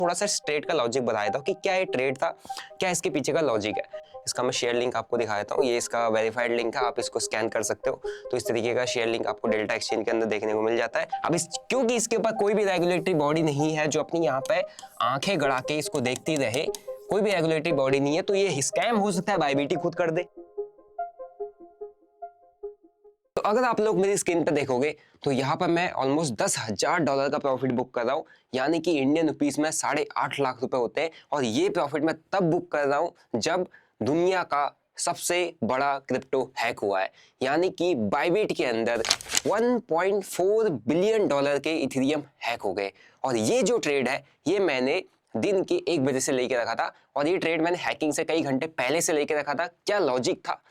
थोड़ा सा इस ट्रेड का लॉजिक बता देता हूँ कि क्या ये ट्रेड था, क्या इसके पीछे का लॉजिक है। इसका मैं शेयर लिंक आपको दिखा देता हूँ। ये इसका वेरीफाइड लिंक है, आप इसको स्कैन कर सकते हो। तो इस तरीके का शेयर लिंक आपको डेल्टा एक्सचेंज के अंदर देखने को मिल जाता है। अब क्योंकि इसके ऊपर कोई भी रेगुलेटरी बॉडी नहीं है जो अपनी यहाँ पे आंखें गड़ा के इसको देखती रहे, कोई भी रेगुलेटरी बॉडी नहीं है, तो ये स्कैम हो सकता है बाईबीटी खुद कर दे। तो अगर आप लोग मेरी स्क्रीन पे देखोगे तो यहाँ पर मैं ऑलमोस्ट $10,000 का प्रॉफिट बुक कर रहा हूँ, यानी कि इंडियन रुपीस में 8.5 लाख रुपए होते हैं। और ये प्रॉफिट मैं तब बुक कर रहा हूँ जब दुनिया का सबसे बड़ा क्रिप्टो हैक हुआ है, यानी कि बाइबिट के अंदर $1.4 बिलियन के इथेरियम हैक हो गए। और ये जो ट्रेड है ये मैंने दिन के 1 बजे से लेके रखा था, और ये ट्रेड मैंने हैकिंग से कई घंटे पहले से लेके रखा था। क्या लॉजिक था,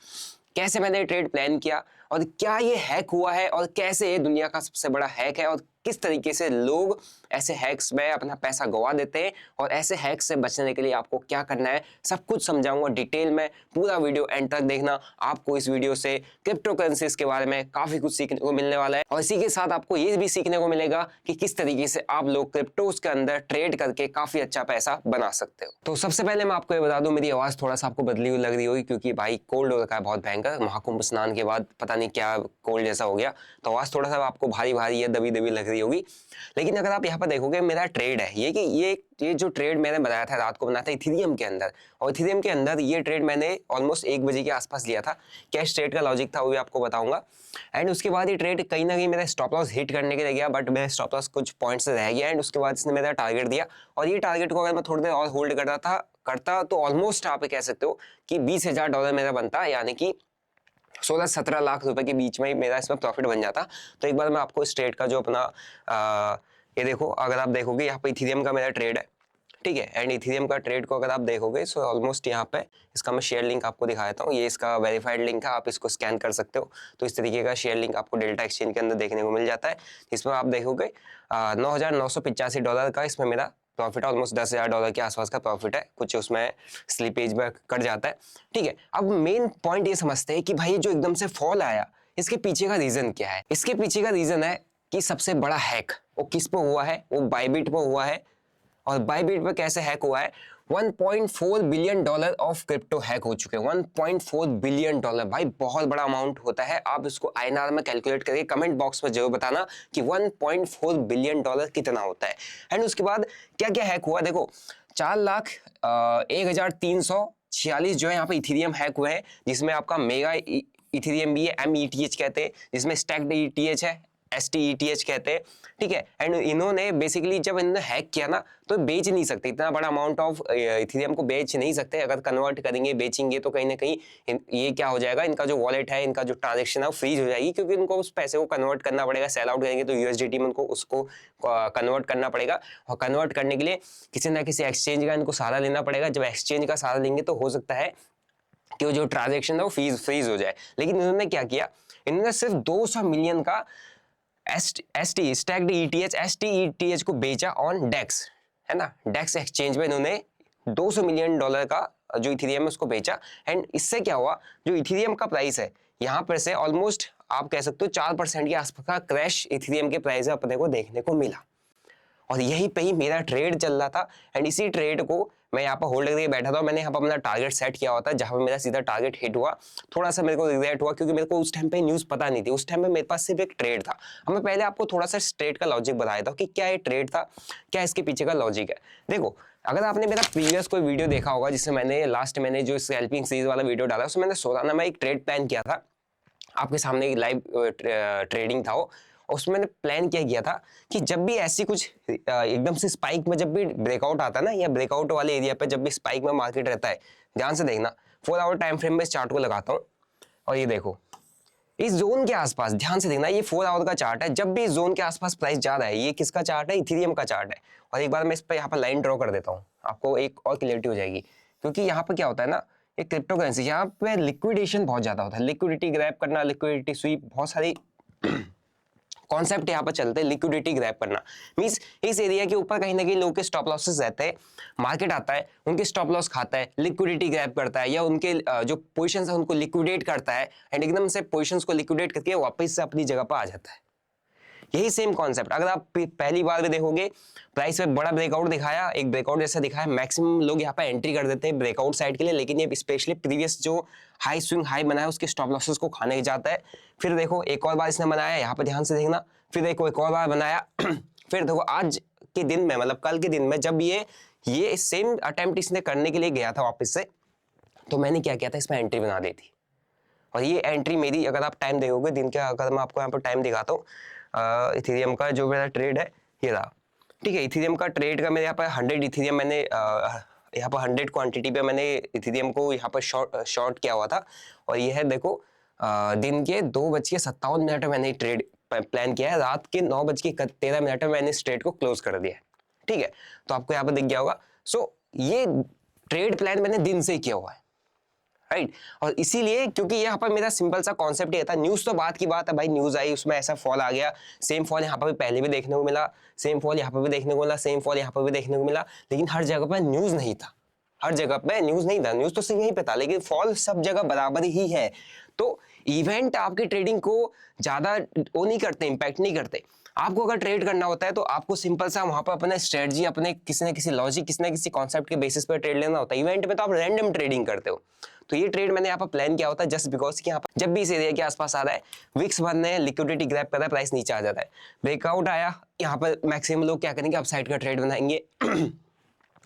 कैसे मैंने ट्रेड प्लान किया, और क्या ये हैक हुआ है, और कैसे ये दुनिया का सबसे बड़ा हैक है, और किस तरीके से लोग ऐसे हैक्स में अपना पैसा गवा देते हैं, और ऐसे हैक्स से बचने के लिए आपको क्या करना है, सब कुछ समझाऊंगा डिटेल में। पूरा वीडियो एंड तक देखना। आपको इस वीडियो से क्रिप्टो करेंसीज के बारे में काफी कुछ सीखने को मिलने वाला है, और इसी के साथ आपको ये भी सीखने को मिलेगा कि किस तरीके से आप लोग क्रिप्टोज के अंदर ट्रेड करके काफी अच्छा पैसा बना सकते हो। तो सबसे पहले मैं आपको ये बता दूं, मेरी आवाज थोड़ा सा आपको बदली हुई लग रही होगी, क्योंकि भाई कोल्ड हो रखा है बहुत भयंकर। महाकुंभ स्नान के बाद पता नहीं क्या कोल्ड जैसा हो गया, तो आवाज थोड़ा सा आपको भारी भारी या दबी दबी लग रही होगी। लेकिन अगर आप यहाँ पर देखोगे, मेरा ट्रेड है ये कि ये जो ट्रेड मैंने बनाया था, रात को बनाया था इथेरियम के अंदर, और इथेरियम के अंदर ये ट्रेड मैंने ऑलमोस्ट 1 बजे के आसपास लिया था। क्या इस ट्रेड का लॉजिक था वो भी आपको बताऊंगा। एंड उसके बाद ये ट्रेड कहीं ना कहीं मेरा स्टॉप लॉस हिट करने के लिए गया, बट मेरा स्टॉप लॉस कुछ पॉइंट से रह गया, एंड उसके बाद इसने मेरा टारगेट दिया। और ये टारगेट को अगर मैं थोड़ी देर और होल्ड करता तो ऑलमोस्ट आप कह सकते हो कि $20,000 मेरा बनता, यानी कि 16-17 लाख रुपए के बीच में ही मेरा इसमें प्रॉफिट बन जाता। तो एक बार मैं आपको इस ट्रेड का जो अपना ये देखो, अगर आप देखोगे यहाँ पे इथेरियम का मेरा ट्रेड है, ठीक है। एंड इथेरियम का ट्रेड को अगर आप देखोगे सो ऑलमोस्ट यहाँ पे इसका मैं शेयर लिंक आपको दिखा देता हूँ। ये इसका वेरीफाइड लिंक है, आप इसको स्कैन कर सकते हो। तो इस तरीके का शेयर लिंक आपको डेल्टा एक्सचेंज के अंदर देखने को मिल जाता है। इसमें आप देखोगे $9,985 का इसमें मेरा प्रॉफिट, ऑलमोस्ट $10,000 के आसपास का प्रॉफिट है। कुछ उसमें स्लीपेज में कट जाता है, ठीक है। अब मेन पॉइंट ये समझते हैं कि भाई जो एकदम से फॉल आया, इसके पीछे का रीजन क्या है। इसके पीछे का रीजन है कि सबसे बड़ा हैक वो किस पे हुआ है, वो बाइबिट पे हुआ है। और बाइबिट पे कैसे हैक हुआ है, $1.4 बिलियन ऑफ क्रिप्टो हैक हो चुके हैं। $1.4 बिलियन भाई बहुत बड़ा अमाउंट होता है। आप इसको INR में कैलकुलेट करके कमेंट बॉक्स में जरूर बताना कि $1.4 बिलियन कितना होता है। एंड उसके बाद क्या क्या हैक हुआ, देखो 4,01,346 जो है यहाँ पे इथेरियम हैक हुए हैं, जिसमें आपका मेगा इथेरियम भी है, METH कहते हैं, जिसमें स्टैक्ड ETH है, STETH कहते हैं, ठीक है। एंड इन्होंने बेसिकली जब इन्होंने हैक किया ना, तो बेच नहीं सकते, इतना बड़ा अमाउंट ऑफ इथेरियम को बेच नहीं सकते। अगर कन्वर्ट करेंगे, बेचेंगे, तो कहीं ना कहीं ये क्या हो जाएगा, इनका जो वॉलेट है, इनका जो ट्रांजेक्शन है वो फ्रीज हो जाएगी, क्योंकि इनको उस पैसे को कन्वर्ट करना पड़ेगा। सेल आउट करेंगे तो USDT में उनको उसको कन्वर्ट करना पड़ेगा, और कन्वर्ट करने के लिए किसी ना किसी एक्सचेंज का इनको सहारा लेना पड़ेगा। जब एक्सचेंज का सहारा लेंगे तो हो सकता है कि वो जो ट्रांजेक्शन है वो फ्रीज हो जाए। लेकिन इन्होंने क्या किया, इन्होंने सिर्फ 200 मिलियन का स्टैक्ड ETH STETH को बेचा ऑन डेक्स, है ना। डेक्स एक्सचेंज में इन्होंने $200 मिलियन का जो इथेरियम है उसको बेचा। एंड इससे क्या हुआ, जो इथेरियम का प्राइस है यहाँ पर से ऑलमोस्ट आप कह सकते हो 4% के आसपास का क्रैश इथेरियम के प्राइस में अपने को देखने को मिला। और यहीं पे ही मेरा ट्रेड चल रहा था, एंड इसी ट्रेड को मैं यहाँ पर होल्ड करके बैठा था। मैंने यहाँ पर अपना टारगेट सेट किया होता है, जहाँ पे मेरा सीधा टारगेट हिट हुआ। थोड़ा सा मेरे को रिग्रेट हुआ, क्योंकि मेरे को उस टाइम पे न्यूज़ पता नहीं थी। उस टाइम पे मेरे पास सिर्फ एक ट्रेड था। अब मैं पहले आपको थोड़ा सा इस ट्रेड का लॉजिक बताया था कि क्या ये ट्रेड था, क्या इसके पीछे का लॉजिक है। देखो, अगर आपने मेरा प्रीवियस कोई वीडियो देखा होगा, जिससे मैंने जो स्कैल्पिंग सीरीज वाला वीडियो डाला, उसमें मैंने सोलाना में एक ट्रेड प्लान किया था। आपके सामने एक लाइव ट्रेडिंग था वो। उसमें मैंने प्लान क्या किया था कि जब भी ऐसी कुछ एकदम से स्पाइक में जब भी ब्रेकआउट आता है ना, या ब्रेकआउट वाले एरिया पे जब भी स्पाइक में मार्केट रहता है, ध्यान से देखना, 4 आवर टाइम फ्रेम में इस चार्ट को लगाता हूँ, और ये देखो इस जोन के आसपास, ध्यान से देखना, ये 4 आवर का चार्ट है। जब भी इस जोन के आसपास प्राइस जा रहा है, ये किसका चार्ट है, इथेरियम का चार्ट है। और एक बार मैं इस पर यहाँ पर लाइन ड्रॉ कर देता हूँ, आपको एक और क्लियरिटी हो जाएगी। क्योंकि यहाँ पर क्या होता है ना, ये क्रिप्टो करेंसी, यहाँ पे लिक्विडेशन बहुत ज्यादा होता है। लिक्विडिटी ग्रैब करना, लिक्विडिटी स्वीप, बहुत सारी कॉन्सेप्ट यहाँ पर चलते हैं। लिक्विडिटी ग्रैब करना मींस इस एरिया के ऊपर कहीं ना कहीं लोगों के स्टॉप लॉसेस रहते हैं। मार्केट आता है, उनके स्टॉप लॉस खाता है, लिक्विडिटी ग्रैब करता है, या उनके जो पोजीशंस है उनको लिक्विडेट करता है, एंड एकदम से पोजीशंस को लिक्विडेट करके वापस से अपनी जगह पर आ जाता है। यही सेम कॉन्सेप्ट अगर आप पहली बार भी देखोगे, प्राइस में बड़ा ब्रेकआउट दिखाया, एक ब्रेकआउट जैसा दिखाया, मैक्सिमम लोग यहाँ पे एंट्री कर देते हैं ब्रेकआउट साइड के लिए, लेकिन ये स्पेशली प्रीवियस जो हाई स्विंग हाई बनाया उसके स्टॉप लॉसेस को खाने जाता है। फिर देखो एक और बार इसने बनाया, यहाँ पे ध्यान से देखना, फिर देखो एक और बार बनाया फिर देखो आज के दिन में, मतलब कल के दिन में, जब ये सेम अटेम्प्ट इसने करने के लिए गया था वापस से, तो मैंने क्या किया था, इसमें एंट्री बना दी थी। और ये एंट्री मेरी, अगर आप टाइम देखोगे दिन का, अगर मैं आपको यहाँ पर टाइम दिखाता हूँ, इथेरियम का जो मेरा ट्रेड है ये रहा, ठीक है। इथेरियम का ट्रेड का मेरे यहाँ पर 100 इथेरियम मैंने यहाँ पर 100 क्वांटिटी पे मैंने इथेरियम को यहाँ पर शॉर्ट किया हुआ था। और ये है देखो दिन के 2:57 में मैंने ट्रेड प्लान किया है, रात के 9:13 में मैंने इस ट्रेड को क्लोज कर दिया है, ठीक है। तो आपको यहाँ पर दिख गया होगा। सो ये ट्रेड प्लान मैंने दिन से ही किया हुआ है, राइट। और इसीलिए क्योंकि यहाँ पर मेरा सिंपल सा कॉन्सेप्ट ये था, न्यूज तो बात की बात है भाई, न्यूज आई उसमें ऐसा फॉल आ गया, सेम फॉल यहाँ पर भी पहले भी देखने को मिला, सेम फॉल यहाँ पर भी देखने को मिला, सेम फॉल यहाँ पर भी देखने को मिला, लेकिन हर जगह पर न्यूज नहीं था, हर जगह पे न्यूज नहीं था, न्यूज तो सिर्फ यहीं पे था, लेकिन फॉल सब जगह बराबर ही है। तो इवेंट आपकी ट्रेडिंग को ज्यादा वो नहीं करते, इंपैक्ट नहीं करते। आपको अगर ट्रेड करना होता है तो आपको सिंपल सा वहां पर अपने स्ट्रेटजी, अपने किसी ना किसी लॉजिक, किसी ना किसी कॉन्सेप्ट के बेसिस पर ट्रेड लेना होता है। इवेंट में तो आप रैंडम ट्रेडिंग करते हो। तो ये ट्रेड मैंने यहाँ पर प्लान किया होता है जस्ट बिकॉज कि यहाँ पर जब भी इस एरिया के आसपास आ रहा है, विक्स बनने, लिक्विडिटी ग्रैब कर रहा है, प्राइस नीचे आ जाता है, ब्रेकआउट आया, यहाँ पर मैक्सिमम लोग क्या करेंगे, अपसाइड का ट्रेड बनाएंगे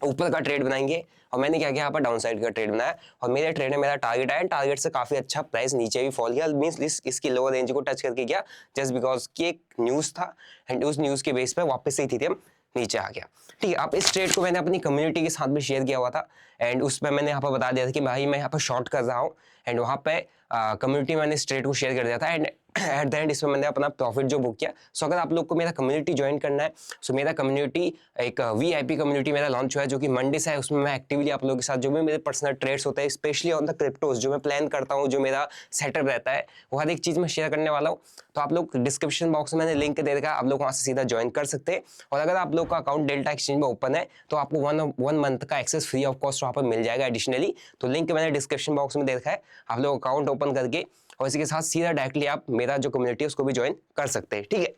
ऊपर का ट्रेड बनाएंगे। और मैंने क्या किया, यहाँ पर डाउन साइड का ट्रेड बनाया, और मेरे ट्रेड में मेरा टारगेट आया, टारगेट से काफी अच्छा प्राइस नीचे भी फॉल किया, मींस इसकी लोअर रेंज को टच करके गया, जस्ट बिकॉज कि एक न्यूज था एंड उस न्यूज के बेस पे वापस से इथेरियम नीचे आ गया, ठीक है। अब इस ट्रेड को मैंने अपनी कम्युनिटी के साथ भी शेयर किया हुआ था, एंड उसमें मैंने यहाँ पर बता दिया था कि भाई मैं यहाँ पर शॉर्ट कर रहा हूँ, एंड वहाँ पे कम्युनिटी मैंने इस ट्रेड को शेयर कर दिया था, एंड एट द एंड इसमें मैंने अपना प्रॉफिट जो बुक किया। सो अगर आप लोग को मेरा कम्युनिटी ज्वाइन करना है, सो मेरा कम्युनिटी एक VIP कम्युनिटी मेरा लॉन्च हुआ है, जो कि मंडे से है। उसमें मैं एक्टिवली आप लोगों के साथ जो भी मेरे पर्सनल ट्रेड्स होते हैं, स्पेशली ऑन द क्रिप्टोज, जो मैं प्लान करता हूँ, जो मेरा सेटअप रहता है, वो हर एक चीज़ में शेयर करने वाला हूँ। तो आप लोग डिस्क्रिप्शन बॉक्स में मैंने लिंक दे रखा है, आप लोग वहाँ से सीधा ज्वाइन कर सकते हैं। और अगर आप लोग का अकाउंट डेल्टा एक्सचेंज में ओपन है तो आपको वन मंथ का एक्सेस फ्री ऑफ कॉस्ट वहाँ पर मिल जाएगा एडिशनली। तो लिंक मैंने डिस्क्रिप्शन बॉक्स में दे रखा है, आप लोग अकाउंट ओपन करके और इसी के साथ सीधा डायरेक्टली आप मेरा जो कम्युनिटी है उसको भी ज्वाइन कर सकते हैं, ठीक है।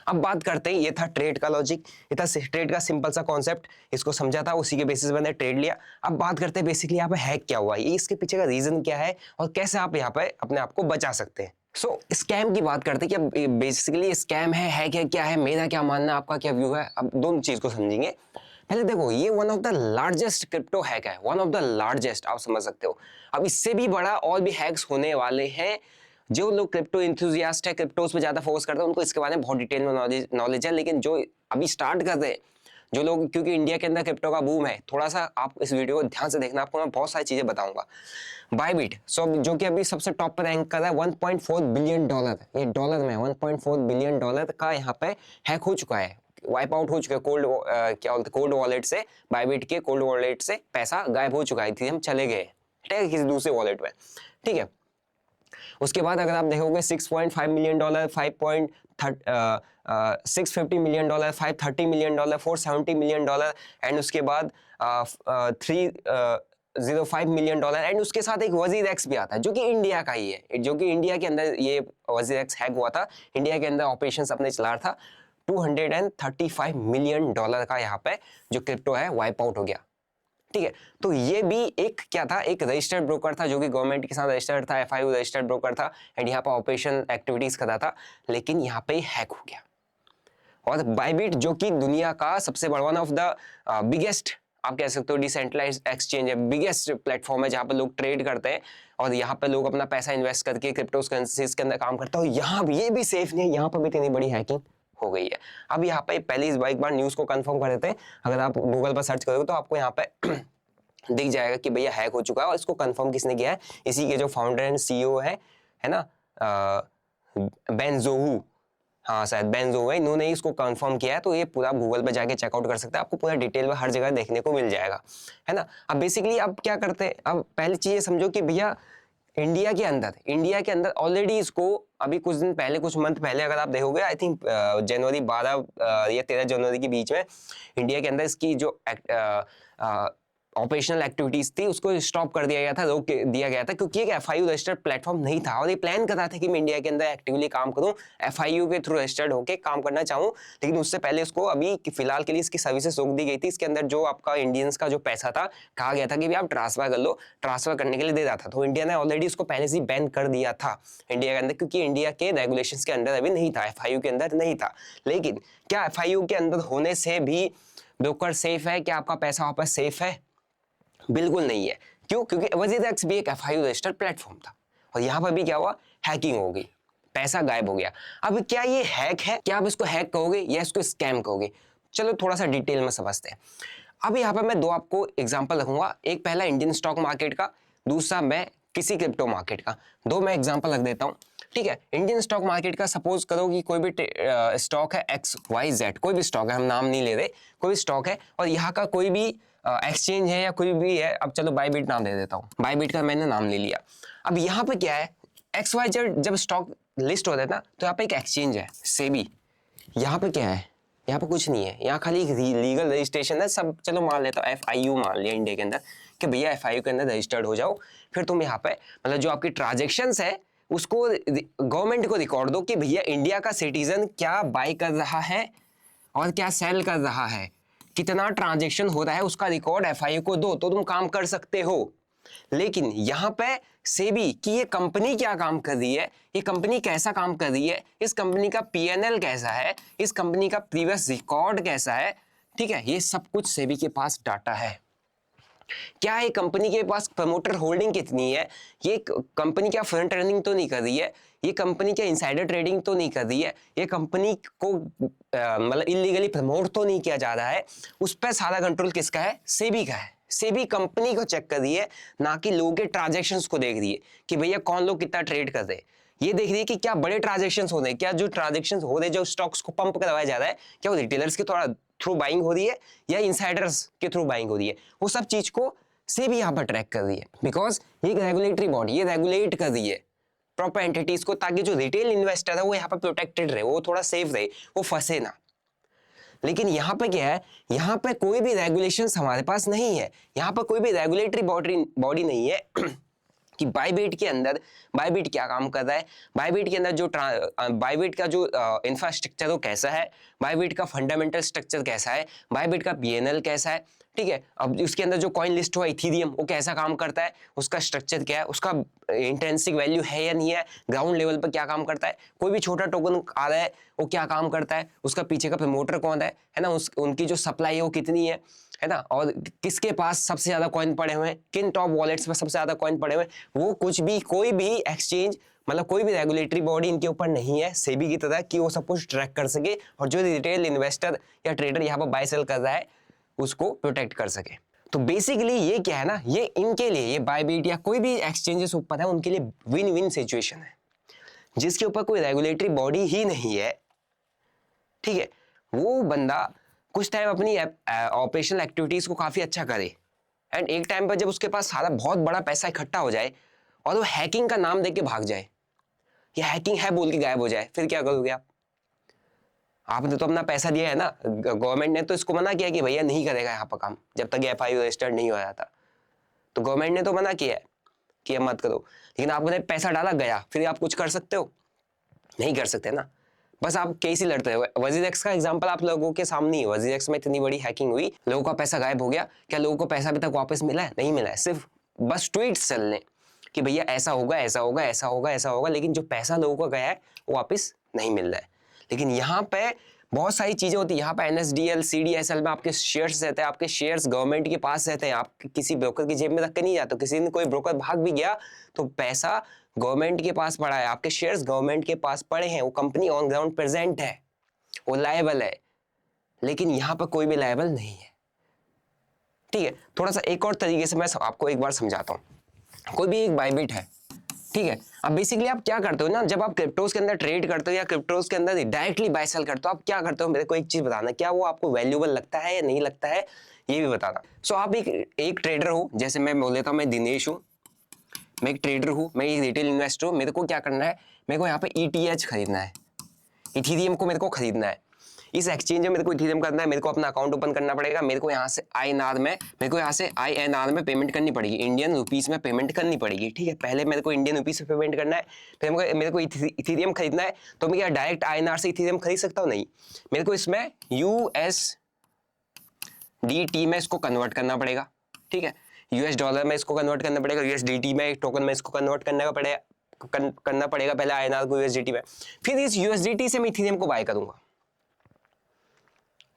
अब बात करते हैं, ये था ट्रेड का लॉजिक, ये था ट्रेड का सिंपल सा कॉन्सेप्ट, इसको समझा था, उसी के बेसिस मैंने ट्रेड लिया। अब बात करते हैं बेसिकली यहाँ पे हैक क्या हुआ, ये इसके पीछे का रीजन क्या है और कैसे आप यहाँ पे अपने आप को बचा सकते हैं। सो स्कैम की बात करते हैं कि बेसिकली स्कैम है, हैक है, क्या है, मेरा क्या मानना, आपका क्या व्यू है। अब दोनों चीज को समझेंगे। पहले देखो, ये one of the largest crypto hack है, वन ऑफ द लार्जेस्ट, आप समझ सकते हो। अब इससे भी बड़ा और भी हैक्स होने वाले हैं। जो लोग क्रिप्टो इंथुजियास्ट है, क्रिप्टोस पे ज्यादा फोकस करते हैं, उनको इसके बारे में बहुत डिटेल में नॉलेज है। लेकिन जो अभी स्टार्ट कर रहे हैं जो लोग, क्योंकि इंडिया के अंदर क्रिप्टो का बूम है, थोड़ा सा आप इस वीडियो को ध्यान से देखना, आपको मैं बहुत सारी चीजें बताऊंगा। बायबिट, जो कि अभी सबसे टॉप पर रैंक कर रहा है, $1.4 बिलियन, ये डॉलर में $1.4 बिलियन का यहाँ पे हैक हो चुका है, वाइप आउट हो चुका है। कोल्ड वॉलेट से, बायबिट के कोल्ड वॉलेट से पैसा गायब हो चुका है, थी हम चले गए, ठीक है, किसी दूसरे वॉलेट में, ठीक है। उसके बाद अगर आप देखोगे $6.5 million, $650 million, $530 million, $470 million, and उसके बाद 305 मिलियन डॉलर, एंड उसके साथ एक वजीर एक्स भी आता है जो कि इंडिया का ही है, जो कि इंडिया के अंदर ये वजीर एक्स हैक हुआ था, इंडिया के अंदर ऑपरेशंस अपने चला रहा था। $235 मिलियन का यहाँ पे जो क्रिप्टो है वाइप आउट हो गया, ठीक है। तो ये भी एक क्या था, एक रजिस्टर्ड ब्रोकर था जो कि गवर्नमेंट के साथ रजिस्टर्ड था, FIU रजिस्टर्ड ब्रोकर था, एंड यहाँ पर ऑपरेशन एक्टिविटीज कर रहा था, लेकिन यहाँ पे हैक हो गया। और बायबिट जो कि दुनिया का सबसे बड़ा, वन ऑफ द बिगेस्ट, आप कह सकते हो डिसेंट्रलाइज्ड एक्सचेंज है, बिगेस्ट प्लेटफॉर्म है जहाँ पे लोग ट्रेड करते हैं और यहाँ पे लोग अपना पैसा इन्वेस्ट करके क्रिप्टो करेंसीज के अंदर काम करते हैं। और यहाँ भी ये भी सेफ नहीं है, यहाँ पर भी इतनी बड़ी हैकिंग हो गई है। अब यहाँ पे पहले इस बार एक बार न्यूज को कंफर्म कर देते हैं, अगर आप गूगल पर सर्च करोगे तो आपको यहाँ पे दिख जाएगा कि भैया हैक हो चुका है, और इसको कंफर्म किसने किया है, इसी के जो फाउंडर एंड CEO है ना, बेन जोहू, हाँ शायद बेन जोहू है, इन्होंने इसको कंफर्म किया है। तो ये पूरा गूगल पे जाके चेकआउट कर सकते हैं, आपको पूरा डिटेल में हर जगह देखने को मिल जाएगा, है ना। अब बेसिकली अब क्या करते हैं, अब पहली चीज ये समझो कि भैया इंडिया के अंदर ऑलरेडी इसको अभी कुछ दिन पहले, कुछ मंथ पहले अगर आप देखोगे, आई थिंक जनवरी 12 या 13 जनवरी के बीच में इंडिया के अंदर इसकी जो ऑपरेशनल एक्टिविटीज थी उसको स्टॉप कर दिया गया था, रोक दिया गया था, क्योंकि एक FIU रजिस्टर्ड प्लेटफॉर्म नहीं था और ये प्लान कर रहा था कि मैं इंडिया के अंदर एक्टिवली काम करूं, FIU के थ्रू रजिस्टर्ड होकर काम करना चाहूं, लेकिन उससे पहले उसको अभी फिलहाल के लिए इसकी सर्विसेज रोक दी गई थी। इसके अंदर जो आपका इंडियंस का जो पैसा था कहा गया था कि भी आप ट्रांसफर कर लो, ट्रांसफर करने के लिए दे रहा था, तो इंडिया ने ऑलरेडी उसको पहले से बैन कर दिया था इंडिया के अंदर, क्योंकि इंडिया के रेगुलेशंस के अंदर अभी नहीं था, FIU के अंदर नहीं था। लेकिन क्या FIU के अंदर होने से भी ब्रोकर सेफ है? क्या आपका पैसा वापस सेफ है? बिल्कुल नहीं है। क्यों? क्योंकि WazirX भी एक FIU रजिस्टर्ड प्लेटफॉर्म था और यहाँ पर भी क्या हुआ, हैकिंग हो गई, पैसा गायब हो गया। अब क्या ये हैक है? क्या आप इसको हैक कहोगे या इसको स्कैम कहोगे? चलो थोड़ा सा डिटेल में समझते हैं। अब यहाँ पर मैं दो आपको एग्जांपल रखूंगा, एक पहला इंडियन स्टॉक मार्केट का, दूसरा मैं किसी क्रिप्टो मार्केट का। दो मैं एग्जांपल रख देता हूँ, ठीक है। इंडियन स्टॉक मार्केट का सपोज करो कि कोई भी स्टॉक है XYZ, कोई भी स्टॉक है, हम नाम नहीं ले रहे, कोई भी स्टॉक है और यहाँ का कोई भी एक्सचेंज है या कोई भी है, अब चलो बायबिट नाम दे देता हूँ, बायबिट का मैंने नाम ले लिया। अब यहाँ पे क्या है, XYZ जब स्टॉक लिस्ट होता है ना, तो यहाँ पे एक एक्सचेंज है सेबी। यहाँ पे क्या है, यहाँ पे कुछ नहीं है, यहाँ खाली एक लीगल रजिस्ट्रेशन है, सब चलो मान लेता हूँ FIU मान लिया इंडिया के अंदर कि भैया FIU के अंदर रजिस्टर्ड हो जाओ, फिर तुम यहाँ पे मतलब जो आपकी ट्रांजेक्शंस है उसको गवर्नमेंट को रिकॉर्ड दो कि भैया इंडिया का सिटीजन क्या बाय कर रहा है और क्या सेल कर रहा है, कितना ट्रांजेक्शन हो रहा है उसका रिकॉर्ड FIU को दो, तो तुम काम कर सकते हो। लेकिन यहाँ पे सेबी कि ये कंपनी क्या काम कर रही है, ये कंपनी कैसा काम कर रही है, इस कंपनी का PNL कैसा है, इस कंपनी का प्रीवियस रिकॉर्ड कैसा है, ठीक है, ये सब कुछ सेबी के पास डाटा है। क्या ये कंपनी के पास प्रमोटर होल्डिंग कितनी है, ये कंपनी क्या फ्रंट रनिंग तो नहीं कर रही है, ये कंपनी क्या इनसाइडर ट्रेडिंग तो नहीं कर रही है, ये कंपनी को मतलब इलीगली प्रमोट तो नहीं किया जा रहा है, उस पर सारा कंट्रोल किसका है, सेबी का है। सेबी कंपनी को चेक कर रही है, ना कि लोगों के ट्रांजैक्शंस को देख रही है कि भैया कौन लोग कितना ट्रेड कर रहे हैं, ये देख रही है कि क्या बड़े ट्रांजैक्शंस हो रहे हैं, क्या जो ट्रांजैक्शंस हो रहे हैं, जो स्टॉक्स को पंप करवाया जा रहा है, क्या वो रिटेलर्स के थ्रू बाइंग हो रही है या इनसाइडर्स के थ्रू बाइंग हो रही है, वो सब चीज को सेबी यहाँ पर ट्रैक कर रही है। बिकॉज ये एक रेगुलेटरी बॉडी, ये रेगुलेट कर रही है प्रॉपर एंटिटीज को, ताकि जो रिटेल इन्वेस्टर है वो यहाँ पर प्रोटेक्टेड रहे, वो थोड़ा सेफ रहे, वो फंसे ना। लेकिन यहाँ पे क्या है, यहाँ पे कोई भी रेगुलेशंस हमारे पास नहीं है, यहाँ पर कोई भी रेगुलेटरी बॉडी नहीं है कि बायबिट के अंदर बायबिट क्या काम कर रहा है, बायबिट के अंदर जो बायबिट का जो इंफ्रास्ट्रक्चर वो कैसा है, बायबिट का फंडामेंटल स्ट्रक्चर कैसा है, बायबिट का PNL कैसा है, ठीक है। अब उसके अंदर जो कॉइन लिस्ट हुआ इथीरियम, वो कैसा काम करता है, उसका स्ट्रक्चर क्या है, उसका इंट्रिंसिक वैल्यू है या नहीं है, ग्राउंड लेवल पर क्या काम करता है, कोई भी छोटा टोकन आ रहा है वो क्या काम करता है, उसका पीछे का प्रमोटर कौन है ना, उनकी जो सप्लाई है वो कितनी है ना, और किसके पास सबसे ज्यादा कॉइन पड़े हुए हैं, किन टॉप वॉलेट्स में सबसे ज्यादा कॉइन पड़े हुए हैं, वो कुछ भी कोई भी एक्सचेंज मतलब कोई भी रेगुलेटरी बॉडी इनके ऊपर नहीं है सेबी की तरह कि वो सब कुछ ट्रैक कर सके और जो रिटेल इन्वेस्टर या ट्रेडर यहाँ पर बाय सेल कर रहा है उसको प्रोटेक्ट कर सके। तो बेसिकली ये क्या है ना, ये इनके लिए, ये बायबिट या कोई भी एक्सचेंजेस ऊपर है उनके लिए विन विन सिचुएशन है, जिसके ऊपर कोई रेगुलेटरी बॉडी ही नहीं है, ठीक है, वो बंदा कुछ टाइम अपनी ऑपरेशनल एक्टिविटीज को काफी अच्छा करे एंड एक टाइम पर जब उसके पास सारा बहुत बड़ा पैसा इकट्ठा हो जाए और वो हैकिंग का नाम देके भाग जाए या हैकिंग है बोल के गायब हो जाए, फिर क्या करोगे आप? आपने तो अपना पैसा दिया है ना, गवर्नमेंट ने तो इसको मना किया कि भैया नहीं करेगा यहाँ पर काम जब तक FIU रजिस्टर्ड नहीं हो रहा था, तो गवर्नमेंट ने तो मना किया है कि ये मत करो, लेकिन आपने पैसा डाला गया, फिर आप कुछ कर सकते हो? नहीं कर सकते ना, बस आप केस ही लड़ते हो। WazirX का एग्जांपल आप लोगों के सामने ही, WazirX में इतनी बड़ी हैकिंग हुई, लोगों का पैसा गायब हो गया, क्या लोगों को पैसा अभी तक वापस मिला है? नहीं मिला है, सिर्फ बस ट्वीट्स चलने कि भैया ऐसा होगा ऐसा होगा ऐसा होगा ऐसा होगा, लेकिन जो पैसा लोगों का गया है वो वापस नहीं मिल रहा है। लेकिन यहाँ पे बहुत सारी चीजें होती है, यहाँ पे NSDL CDSL में आपके शेयर्स रहते हैं, आपके शेयर्स गवर्नमेंट के पास रहते हैं, आप किसी ब्रोकर की जेब में रख के नहीं जाते, किसी ने कोई ब्रोकर भाग भी गया तो पैसा गवर्नमेंट के पास पड़ा है, आपके शेयर्स गवर्नमेंट के पास पड़े हैं, वो कंपनी ऑन ग्राउंड प्रेजेंट है, वो लायबल है। लेकिन यहाँ पर कोई भी लायबल नहीं है, ठीक है। थोड़ा सा एक और तरीके से मैं आपको एक बार समझाता हूँ। कोई भी एक बायबिट है, ठीक है, अब बेसिकली आप क्या करते हो ना, जब आप क्रिप्टोज के अंदर ट्रेड करते हो या क्रिप्टोज के अंदर डायरेक्टली बाय सेल करते हो, आप क्या करते हो, मेरे को एक चीज बताना, क्या वो आपको वैल्यूएबल लगता है या नहीं लगता है, ये भी बताना। सो आप एक ट्रेडर हो, जैसे मैं बोल देता हूँ मैं दिनेश हूँ, मैं एक ट्रेडर हूँ, मैं एक रिटेल इन्वेस्टर हूँ, मेरे को क्या करना है, मेरे को यहाँ पे ETH खरीदना है, इथीरियम को मेरे को खरीदना है। इस एक्सचेंज में मेरे को इथेरियम करना है, मेरे को अपना अकाउंट ओपन करना पड़ेगा, मेरे को यहाँ से INR में पेमेंट करनी पड़ेगी, इंडियन रुपीस में पेमेंट करनी पड़ेगी, ठीक है। पहले मेरे को इंडियन रुपीस में पेमेंट करना है, फिर मेरे को इथेरियम खरीदना है। तो मैं क्या डायरेक्ट INR से इथेरियम खरीद सकता हूँ? नहीं, मेरे को इसमें USDT में इसको कन्वर्ट करना पड़ेगा, ठीक है। US डॉलर में इसको कन्वर्ट करना पड़ेगा, USDT में एक टोकन में इसको कन्वर्ट करना पड़ेगा पहले INR को USDT में, फिर इस USDT से मैं इथेरियम को बाय करूंगा,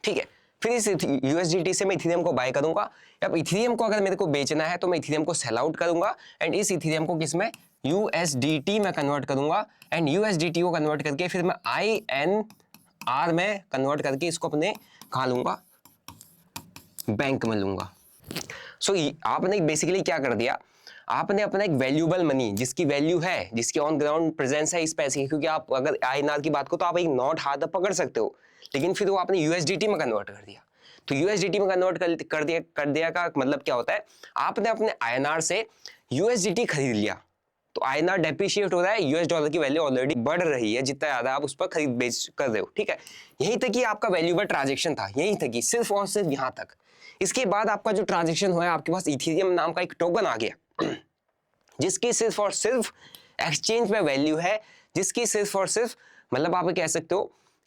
ठीक है। फिर इस USDT से मैं इथेरियम को बाय करूंगा। अब इथेरियम को अगर मेरे को बेचना है तो मैं इथेरियम को सेल आउट करूंगा एंड इस इथेरियम को किस में USDT में कन्वर्ट करूंगा एंड USDT को कन्वर्ट करके फिर मैं INR में कन्वर्ट करके इसको अपने कहाँ लूंगा, बैंक में लूंगा। सो आपने बेसिकली क्या कर दिया, आपने अपना एक वैल्यूएबल मनी जिसकी वैल्यू है, जिसकी ऑन ग्राउंड प्रेजेंस है इस पैसे की, क्योंकि आप अगर INR की बात करो तो आप एक नोट हाथ में पकड़ सकते हो, लेकिन फिर वो आपने USDT में कन्वर्ट कर दिया। तो USDT में कन्वर्ट कर दिया का मतलब क्या होता है, आपने अपने INR से USDT खरीद लिया, तो INR डेप्रिशिएट हो रहा है, US डॉलर की वैल्यू ऑलरेडी बढ़ रही है, जितना ज्यादा आप उस पर खरीद बेच कर रहे हो, ठीक है। यहीं तक ही आपका वैल्यूएबल ट्रांजेक्शन था, यहीं तक ही, सिर्फ और सिर्फ यहाँ तक। इसके बाद आपका जो ट्रांजेक्शन हुआ है, आपके पास इथेरियम नाम का एक टोकन आ गया जिसकी सिर्फ और सिर्फ एक्सचेंज में वैल्यू है, जिसकी सिर्फ और सिर्फ मतलब आप कह सकते हो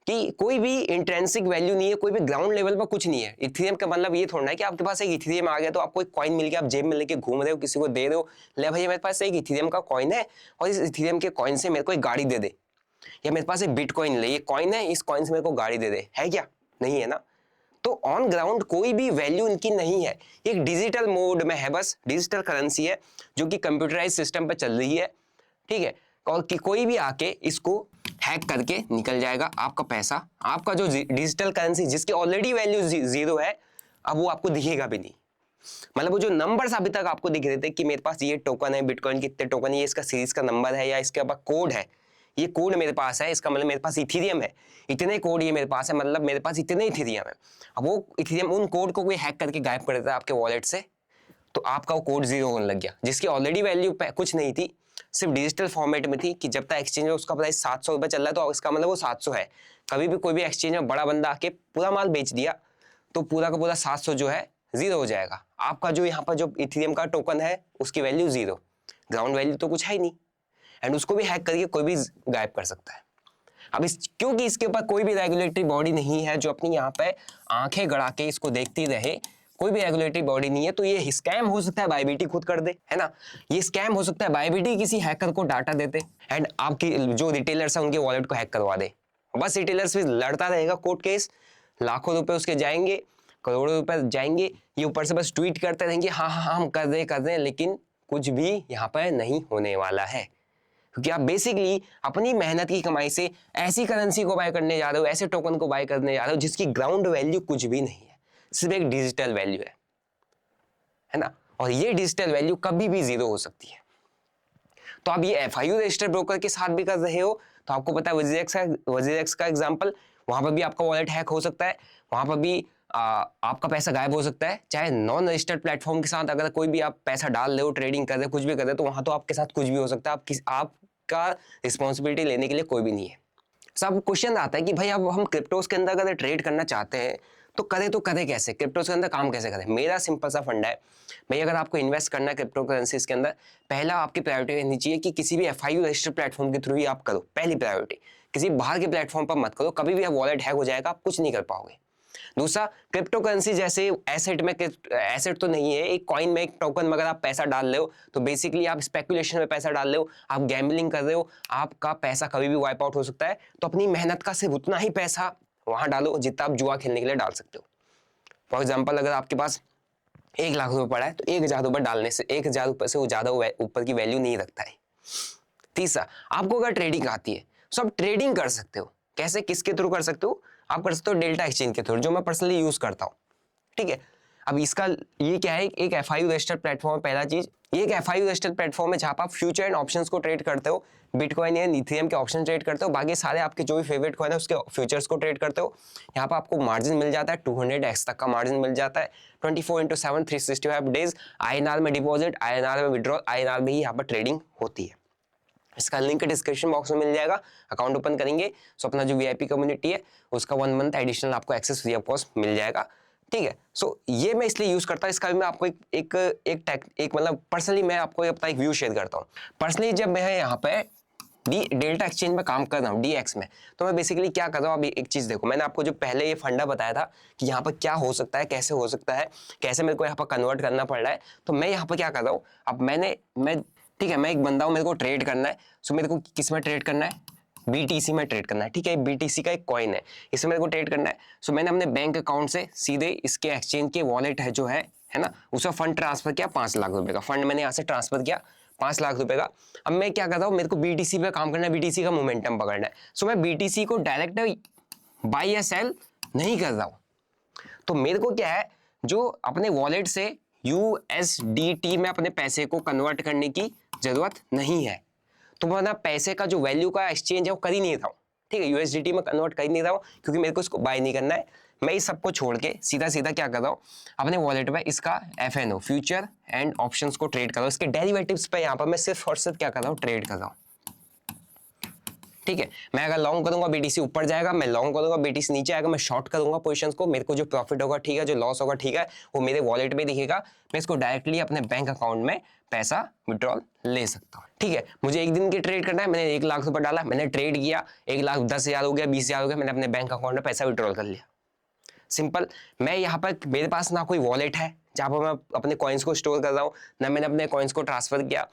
कि कोई भी इंट्रिंसिक वैल्यू नहीं है, कोई भी ग्राउंड लेवल पर कुछ नहीं है। इथेरियम का मतलब ये थोड़ा है कि आपके पास एक इथेरियम आ गया तो आपको एक कॉइन मिल गया, आप जेब में लेके घूम रहे हो, किसी को दे रहे हो, ले भाई मेरे पास एक इथेरियम का कॉइन है और इस इथेरियम के कॉइन से मेरे को एक गाड़ी दे दे, या मेरे पास एक बिटकॉइन ले, ये कॉइन है, इस कॉइन से मेरे को गाड़ी दे दे, है क्या? नहीं है ना। तो ऑन ग्राउंड कोई भी वैल्यू इनकी नहीं है, एक डिजिटल मोड में है, बस डिजिटल करेंसी है जो कि कंप्यूटराइज सिस्टम पर चल रही है, ठीक है। और कि कोई भी आके इसको हैक करके निकल जाएगा आपका पैसा, आपका जो डिजिटल करेंसी जिसकी ऑलरेडी वैल्यू 0 है, अब वो आपको दिखेगा भी नहीं। मतलब वो जो नंबर्स अभी तक आपको दिख रहे थे कि मेरे पास ये टोकन है, बिटकॉइन के इतने टोकन है, ये इसका सीरीज का नंबर है या इसके ऊपर कोड है, ये कोड मेरे पास है, इसका मतलब मेरे पास इथेरियम है, इतने कोड ये मेरे पास है, मतलब मेरे पास इतने इथेरियम है। अब वो इथेरियम, उन कोड को कोई हैक करके गायब कर देता है आपके वॉलेट से, तो आपका वो कोड 0 होने लग गया, जिसकी ऑलरेडी वैल्यू कुछ नहीं थी, सिर्फ डिजिटल फॉर्मेट में थी कि जब तक एक्सचेंज में उसका प्राइस 700 रुपये चल रहा है तो इसका मतलब वो 700 है। कभी भी कोई भी एक्सचेंज में बड़ा बंदा आके पूरा माल बेच दिया तो पूरा का पूरा 700 जो है 0 हो जाएगा। आपका जो यहाँ पर जो इथेरियम का टोकन है उसकी वैल्यू 0, ग्राउंड वैल्यू तो कुछ है ही नहीं, एंड उसको भी हैक करके कोई भी गायब कर सकता है। अब क्योंकि इसके ऊपर कोई भी रेगुलेटरी बॉडी नहीं है जो अपनी यहाँ पे आंखें गड़ा के इसको देखती रहे, कोई भी रेगुलेटरी बॉडी नहीं है, तो ये स्कैम हो सकता है बायबीटी खुद कर दे, है ना। ये स्कैम हो सकता है बायबीटी किसी हैकर को डाटा देते एंड आपकी जो रिटेलर्स है उनके वॉलेट को हैक करवा दे, बस रिटेलर्स भी लड़ता रहेगा कोर्ट केस, लाखों रुपए उसके जाएंगे, करोड़ों रुपए जाएंगे, ये ऊपर से बस ट्वीट करते रहेंगे हाँ हाँ हाँ हम कर रहे हैं, लेकिन कुछ भी यहाँ पर नहीं होने वाला है, क्योंकि आप बेसिकली अपनी मेहनत की कमाई से ऐसी करेंसी को बाय करने जा रहे हो, ऐसे टोकन को बाय करने जा रहे हो जिसकी ग्राउंड वैल्यू कुछ भी नहीं है, सिर्फ एक डिजिटल वैल्यू है ना। और ये डिजिटल वैल्यू कभी भी 0 हो सकती है। तो आप ये FIU रजिस्टर्ड ब्रोकर के साथ भी कर रहे हो, तो आपको पता है वजीरेक्स का एग्जांपल, वहां पर भी आपका वॉलेट हैक हो सकता है, वहां पर भी आपका पैसा गायब हो सकता है। चाहे नॉन रजिस्टर्ड प्लेटफॉर्म के साथ अगर कोई भी आप पैसा डाल रहे हो, ट्रेडिंग कर रहे हो, कुछ भी कर रहे हो, तो वहां तो आपके साथ कुछ भी हो सकता है, आपका रिस्पॉन्सिबिलिटी लेने के लिए कोई भी नहीं है। सब क्वेश्चन आता है कि भाई अब हम क्रिप्टोस के अंदर अगर ट्रेड करना चाहते हैं तो करें कैसे, क्रिप्टोस के अंदर काम कैसे करें। मेरा सिंपल सा फंडा है भाई, अगर आपको इन्वेस्ट करना है क्रिप्टो करेंसीज के अंदर, पहला आपकी प्रायोरिटी रहनी चाहिए कि किसी भी FIU रजिस्टर्ड प्लेटफॉर्म के थ्रू ही आप करो, पहली प्रायोरिटी। किसी बाहर के प्लेटफॉर्म पर मत करो, कभी भी आप वॉलेट हैक हो जाएगा, आप कुछ नहीं कर पाओगे। दूसरा, क्रिप्टो करेंसी जैसे एसेट में, एसेट तो नहीं है, एक कॉइन में, एक टोकन में अगर आप पैसा डाल रहे हो तो बेसिकली आप स्पेकुलेशन में पैसा डाल रहे हो, आप गैम्बलिंग कर रहे हो, आपका पैसा कभी भी वाइप आउट हो सकता है। तो अपनी मेहनत का सिर्फ उतना ही पैसा वहां डालो जितना आप जुआ खेलने के लिए डाल सकते हो। फॉर एग्जाम्पल, अगर आपके पास 1 लाख रुपए पड़ा है तो 1,000 रुपए डालने से 1,000 रुपए से वो ज्यादा ऊपर की वैल्यू नहीं रखता है। तीसरा, आपको अगर ट्रेडिंग आती है तो आप ट्रेडिंग कर सकते हो। कैसे, किसके थ्रू कर सकते हो? आप कर सकते हो डेल्टा एक्सचेंज के थ्रू, जो मैं पर्सनली यूज करता हूँ, ठीक है। अब इसका ये क्या है, एक FIU रजिस्टर्ड प्लेटफॉर्म है। पहला चीज, ये एक FIU रजिस्टर्ड प्लेटफॉर्म है जहां पर आप फ्यूचर एंड ऑप्शंस को ट्रेड करते हो, बिटकॉइन या इथेरियम के ऑप्शन ट्रेड करते हो, बाकी सारे आपके जो भी फेवरेट कॉइन है उसके फ्यूचर्स को ट्रेड करते हो। यहाँ पर आपको मार्जिन मिल जाता है, 200x तक का मार्जिन मिल जाता है, 24/7 365 डेज, INR में डिपॉजिट, INR में विड्रॉल, INR में ही यहाँ पर ट्रेडिंग होती है। इसका लिंक डिस्क्रिप्शन बॉक्स में मिल जाएगा। अकाउंट ओपन करेंगे सो अपना जो वीआईपी कम्युनिटी है उसका 1 मंथ एडिशनल आपको एक्सेस फ्री ऑफ कॉस्ट मिल जाएगा। ठीक है, सो ये मैं इसलिए यूज करता हूँ, इसका भी मैं आपको एक मतलब पर्सनली मैं आपको अपना एक व्यू शेयर करता हूँ। पर्सनली जब मैं यहाँ पे डेल्टा एक्सचेंज में काम कर रहा हूँ DX में, तो मैं बेसिकली क्या कर रहा हूँ, अभी एक चीज देखो, मैंने आपको जो पहले ये फंडा बताया था कि यहाँ पर क्या हो सकता है, कैसे हो सकता है, कैसे मेरे को यहाँ पर कन्वर्ट करना पड़ रहा है, तो मैं यहाँ पर क्या कर रहा हूँ, अब मैं ठीक है, मैं एक बंदा हूँ, मेरे को ट्रेड करना है, सो मेरे को किस में ट्रेड करना है, BTC में ट्रेड करना है। ठीक है, BTC का एक कॉइन है, इसमें मेरे को ट्रेड करना है। सो मैंने अपने बैंक अकाउंट से सीधे इसके एक्सचेंज के वॉलेट है जो है ना, उसका फंड ट्रांसफर किया, 5 लाख रुपए का फंड मैंने यहाँ से ट्रांसफर किया, 5 लाख रुपए का। अब मैं क्या कर रहा हूँ, मेरे को BTC पे काम करना है, BTC का मोमेंटम पकड़ना है। सो मैं BTC को डायरेक्ट बाई या सेल नहीं कर रहा हूँ, तो मेरे को क्या है, जो अपने वॉलेट से USDT में अपने पैसे को कन्वर्ट करने की जरूरत नहीं है, तो मैं ना पैसे का जो वैल्यू का एक्सचेंज है वो कर ही नहीं रहा हूँ। ठीक है, USDT में कन्वर्ट कर ही नहीं रहा हूँ क्योंकि मेरे को इसको बाय नहीं करना है। मैं इस सबको छोड़ के सीधा सीधा क्या कर रहा हूँ, अपने वॉलेट में इसका FNO फ्यूचर एंड ऑप्शंस को ट्रेड कर रहा हूँ, इसके डेरिवेटिव्स पे यहाँ पर मैं सिर्फ और सिर्फ क्या कर रहा हूँ, ट्रेड कर रहा हूँ। ठीक है, मैं अगर लॉन्ग करूंगा BTC ऊपर जाएगा, मैं लॉन्ग करूंगा BTC नीचे आएगा, मैं शॉर्ट करूंगा पोजीशंस को, मेरे को जो प्रॉफिट होगा ठीक है, जो लॉस होगा ठीक है, वो मेरे वॉलेट में दिखेगा, मैं इसको डायरेक्टली अपने बैंक अकाउंट में पैसा विड्रॉल ले सकता हूँ। ठीक है, मुझे एक दिन की ट्रेड करना है, मैंने 1 लाख रुपए डाला, मैंने ट्रेड किया, 1,10,000 हो गया, 20,000 हो गया, मैंने अपने बैंक अकाउंट में पैसा विड्रॉल कर लिया। सिंपल। मैं यहाँ पर मेरे पास ना कोई वॉलेट है जहाँ पर मैं अपने कॉइन्स को स्टोर कर रहा हूँ, ना मैंने अपने कॉइन्स को ट्रांसफर किया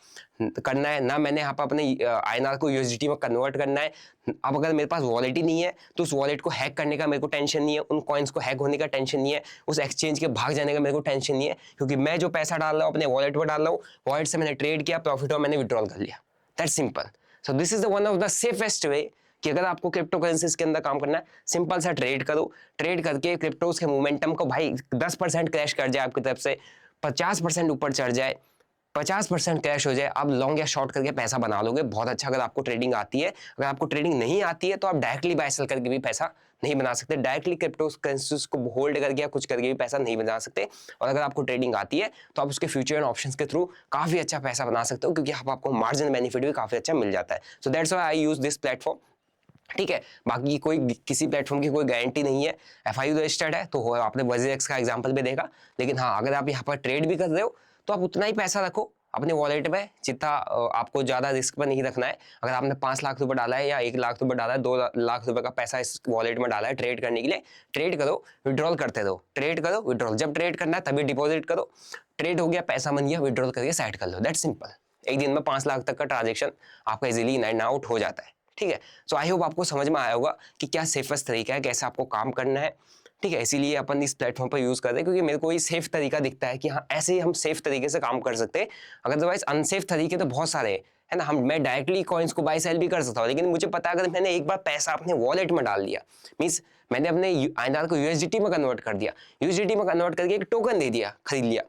करना है, ना मैंने यहाँ पर अपने INR को USDT में कन्वर्ट करना है। अब अगर मेरे पास वॉलेट ही नहीं है तो उस वॉलेट को हैक करने का मेरे को टेंशन नहीं है, उन कॉइन्स को हैक होने का टेंशन नहीं है, उस एक्सचेंज के भाग जाने का मेरे को टेंशन नहीं है, क्योंकि मैं जो पैसा डाल रहा हूँ अपने वॉलेट पर डाल रहा हूँ, वॉलेट से मैंने ट्रेड किया, प्रॉफिट हुआ, मैंने विड्रॉल कर लिया। That's simple. So this is the one of the safest way कि अगर आपको क्रिप्टो करेंसीज के अंदर काम करना है, सिंपल सा ट्रेड करो, ट्रेड करके क्रिप्टोज के मोमेंटम को भाई 10% क्रैश कर जाए आपकी तरफ से, 50% ऊपर चढ़ जाए, 50% क्रैश हो जाए, आप लॉन्ग या शॉर्ट करके पैसा बना लोगे बहुत अच्छा, अगर आपको ट्रेडिंग आती है। अगर आपको ट्रेडिंग नहीं आती है तो आप डायरेक्टली बाय सेल करके भी पैसा नहीं बना सकते, डायरेक्टली क्रिप्टो करेंसीज को होल्ड करके या कुछ करके भी पैसा नहीं बना सकते। और अगर आपको ट्रेडिंग आती है तो आप उसके फ्यूचर एंड ऑप्शंस के थ्रू काफी अच्छा पैसा बना सकते हो, क्योंकि आपको मार्जिन बेनिफिट भी काफी अच्छा मिल जाता है। So that's why I use this platform. ठीक है, बाकी कोई किसी प्लेटफॉर्म की कोई गारंटी नहीं है, FIU रजिस्टर्ड है तो आपने WazirX का एग्जांपल भी देखा, लेकिन हाँ अगर आप यहाँ पर ट्रेड भी कर रहे हो तो आप उतना ही पैसा रखो अपने वॉलेट में जितना आपको ज्यादा रिस्क पर नहीं रखना है। अगर आपने 5 लाख रुपए डाला है या 1 लाख रुपए डाला है, 2 लाख रुपए का पैसा इस वॉलेट में डाला है ट्रेड करने के लिए, ट्रेड करो, विड्रॉल करते रहो, ट्रेड करो, विड्रॉल, जब ट्रेड करना है तभी डिपॉजिट करो, ट्रेड हो गया, पैसा बन गया, विड्रॉल करके साइड कर लो। That's simple. एक दिन में 5 लाख तक का ट्रांजेक्शन आपका इजीली इन एंड आउट हो जाता है। ठीक है, सो आई होप आपको समझ में आया होगा कि क्या सेफेस्ट तरीका है, कैसे आपको काम करना है। ठीक है, इसीलिए अपन इस प्लेटफॉर्म पर यूज करते हैं, क्योंकि मेरे को ये सेफ तरीका दिखता है कि हाँ ऐसे ही हम सेफ तरीके से काम कर सकते हैं। अदरवाइज अनसेफ तरीके तो बहुत सारे है ना, मैं डायरेक्टली कॉइन्स को बाय सेल भी कर सकता हूँ, लेकिन मुझे पता है अगर मैंने एक बार पैसा अपने वॉलेट में डाल दिया, मीन्स मैंने अपने INR को USDT में कन्वर्ट कर दिया, USDT में कन्वर्ट करके एक टोकन दे दिया, खरीद लिया,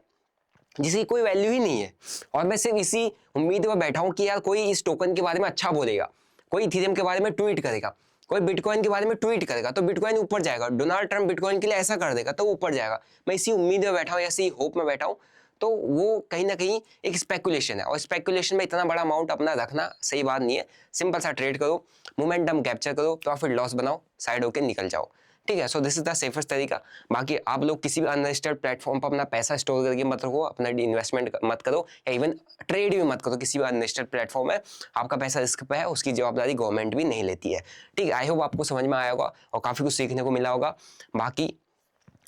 जिसकी कोई वैल्यू ही नहीं है, और मैं सिर्फ इसी उम्मीद में बैठा हूं कि यार कोई इस टोकन के बारे में अच्छा बोलेगा, कोई इथेरियम के बारे में ट्वीट करेगा, कोई बिटकॉइन के बारे में ट्वीट करेगा तो बिटकॉइन ऊपर जाएगा, डोनाल्ड ट्रंप बिटकॉइन के लिए ऐसा कर देगा तो ऊपर जाएगा। मैं इसी उम्मीद में बैठा हूँ, ऐसी होप में बैठा हूँ, तो वो कहीं ना कहीं एक स्पेकुलेशन है, और स्पेकुलेशन में इतना बड़ा अमाउंट अपना रखना सही बात नहीं है। सिंपल सा ट्रेड करो, मोमेंटम कैप्चर करो, प्रॉफिट लॉस बनाओ, साइड होकर निकल जाओ। ठीक है, so this is the safest तरीका। बाकी आप लोग किसी भी अनरजिस्टर्ड प्लेटफॉर्म पर अपना पैसा स्टोर करके मत रखो, अपना इन्वेस्टमेंट मत करो, या इवन ट्रेड भी मत करो किसी भी अनरजिस्टर्ड प्लेटफॉर्म है। आपका पैसा रिस्क पे है, उसकी जवाबदारी गवर्नमेंट भी नहीं लेती है। ठीक है, आई होप आपको समझ में आया होगा और काफी कुछ सीखने को मिला होगा। बाकी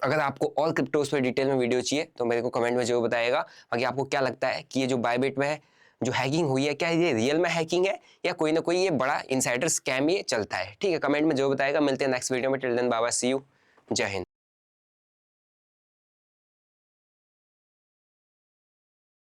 अगर आपको और क्रिप्टोज पे डिटेल में वीडियो चाहिए तो मेरे को कमेंट में जरूर बताइएगा। बाकी आपको क्या लगता है कि ये जो बायबिट में है जो हैकिंग हुई है, क्या ये रियल में हैकिंग है या कोई ना कोई ये बड़ा इनसाइडर स्कैम ये चलता है? ठीक है, कमेंट में जरूर बताइएगा। मिलते हैं नेक्स्ट वीडियो में। Till then bye bye, see you, जय हिंद।